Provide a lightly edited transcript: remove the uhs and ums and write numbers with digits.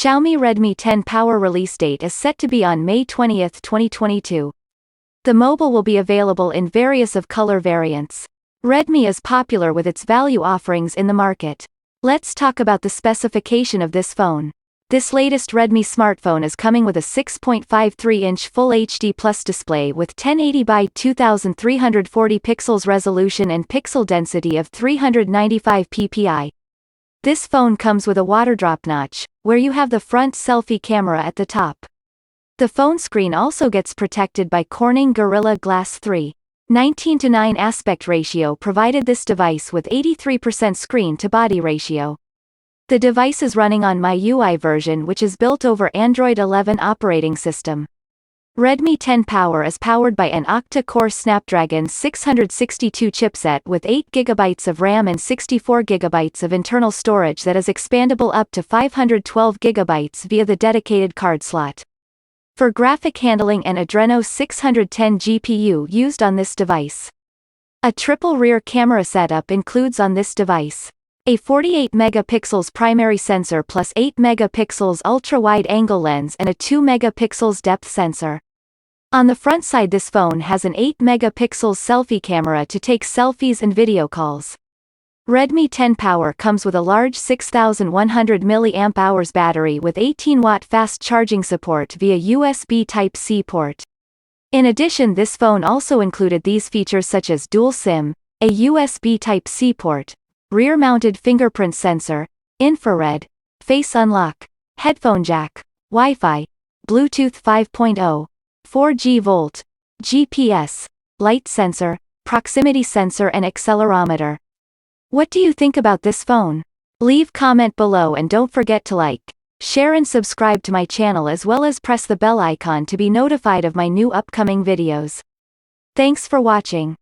Xiaomi Redmi 10 Power release date is set to be on May 20, 2022. The mobile will be available in various of color variants. Redmi is popular with its value offerings in the market. Let's talk about the specification of this phone. This latest Redmi smartphone is coming with a 6.53-inch Full HD Plus display with 1080 by 2340 pixels resolution and pixel density of 395 ppi. This phone comes with a waterdrop notch, where you have the front selfie camera at the top. The phone screen also gets protected by Corning Gorilla Glass 3. 19:9 aspect ratio provided this device with 83% screen-to-body ratio. The device is running on MIUI version, which is built over Android 11 operating system. Redmi 10 Power is powered by an octa-core Snapdragon 662 chipset with 8GB of RAM and 64GB of internal storage that is expandable up to 512GB via the dedicated card slot. For graphic handling, an Adreno 610 GPU used on this device. A triple rear camera setup includes on this device a 48 megapixels primary sensor plus 8 megapixels ultra-wide-angle lens and a 2 megapixels depth sensor. On the front side, this phone has an 8 megapixels selfie camera to take selfies and video calls. Redmi 10 Power comes with a large 6100 mAh battery with 18-watt fast charging support via USB Type-C port. In addition, this phone also included these features such as dual SIM, a USB Type-C port, rear-mounted fingerprint sensor, infrared, face unlock, headphone jack, Wi-Fi, Bluetooth 5.0, 4G VoLTE, GPS, light sensor, proximity sensor and accelerometer. What do you think about this phone? Leave comment below and don't forget to like, share and subscribe to my channel as well as press the bell icon to be notified of my new upcoming videos. Thanks for watching.